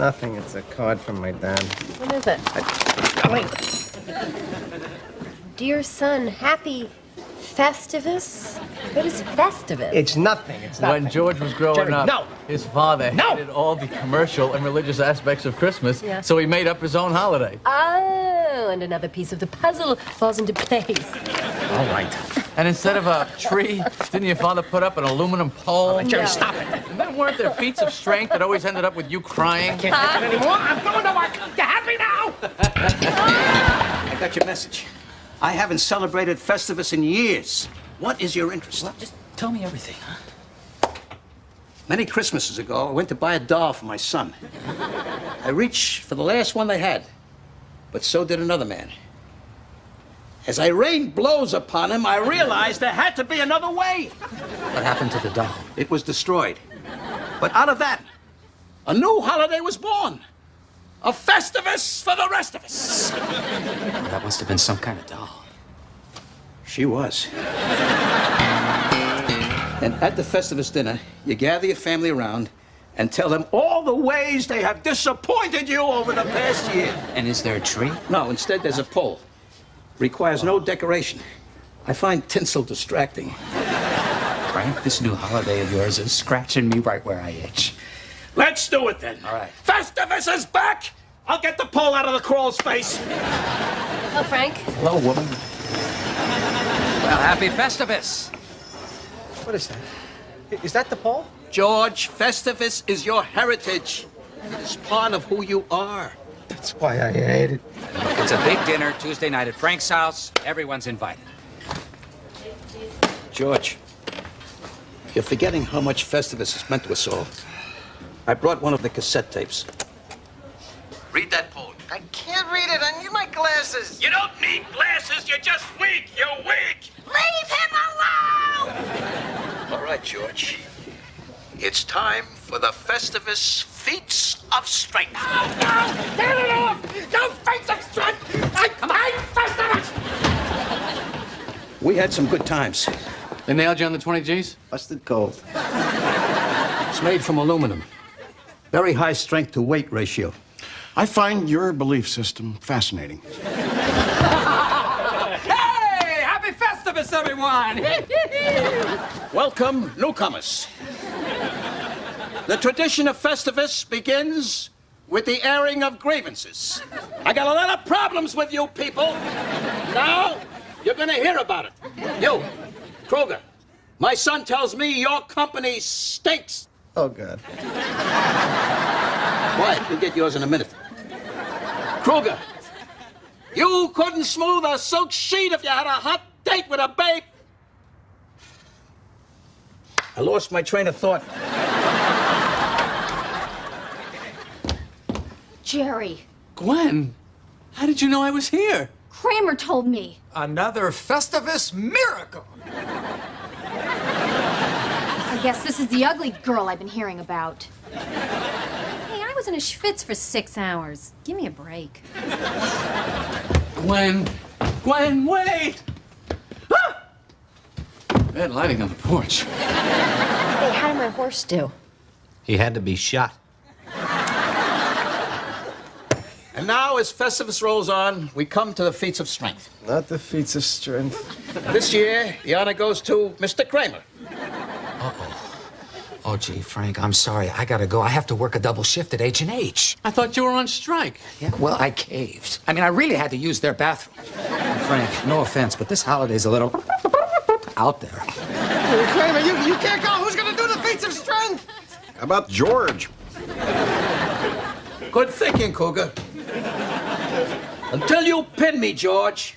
Nothing. It's a card from my dad. What is it? Dear son, happy Festivus? What is Festivus? It's nothing. It's nothing. When George was growing Jerry, up, no. his father hated all the commercial and religious aspects of Christmas, so he made up his own holiday. Oh, and another piece of the puzzle falls into place. All right. And instead of a tree, didn't your father put up an aluminum pole? Jerry, stop it. And then weren't there feats of strength that always ended up with you crying? Can't take it anymore. I'm going to work. You happy now? I got your message. I haven't celebrated Festivus in years. What is your interest? Well, just tell me everything, huh? Many Christmases ago, I went to buy a doll for my son. I reached for the last one they had, but so did another man. As I rained blows upon him, I realized there had to be another way. What happened to the doll? It was destroyed. But out of that, a new holiday was born. A Festivus for the rest of us. Well, that must have been some kind of doll. She was. And at the Festivus dinner, you gather your family around and tell them all the ways they have disappointed you over the past year. And is there a tree? No, instead there's a pole. Requires no decoration. I find tinsel distracting. Frank, this new holiday of yours is scratching me right where I itch. Let's do it then. All right. Festivus is back! I'll get the pole out of the crawl space. Oh, Frank. Hello, woman. Well, happy Festivus. What is that? Is that the pole? George, Festivus is your heritage. It's part of who you are. That's why I hate it. Look, it's a big dinner Tuesday night at Frank's house. Everyone's invited. George, you're forgetting how much Festivus has meant to us all. I brought one of the cassette tapes. Read that poem. I can't read it. I need my glasses. You don't need glasses. You're just weak. You're weak. Leave him alone! All right, George. It's time for the Festivus Feats of Strength. No! Get it off! No feats of strength! Come on, Festivus! We had some good times. They nailed you on the 20 G's? Busted cold. It's made from aluminum. Very high strength to weight ratio. I find your belief system fascinating. Hey! Happy Festivus, everyone! Welcome, newcomers. The tradition of Festivus begins with the airing of grievances. I got a lot of problems with you people. Now, you're gonna hear about it. You, Kroger, my son tells me your company stinks. Oh, God. Quiet, you'll get yours in a minute. Kruger, you couldn't smooth a silk sheet if you had a hot date with a babe. I lost my train of thought. Jerry, Gwen, how did you know I was here? Kramer told me. Another Festivus miracle. I guess this is the ugly girl I've been hearing about. Hey, I was in a schwitz for 6 hours. Give me a break. Gwen, wait! Ah! Bad lighting on the porch. Hey, how did my horse do? He had to be shot. And now, as Festivus rolls on, we come to the feats of strength. Not the feats of strength. This year, the honor goes to Mr. Kramer. Oh, gee, Frank, I'm sorry. I gotta go. I have to work a double shift at H&H. I thought you were on strike. Yeah, well, I caved. I mean, I really had to use their bathroom. Frank, no offense, but this holiday's a little out there. Kramer, you can't go. Who's going to do the feats of strength? How about George? Good thinking, Cougar. Until you pin me, George,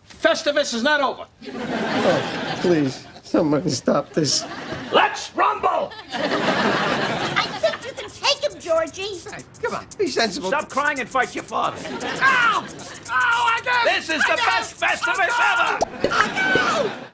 Festivus is not over. Oh, please, somebody stop this. Let's rumble! I think you can take him, Georgie. Hey, come on, be sensible. Stop crying and fight your father. Ow! Ow, I got it! This is the best Festivus ever!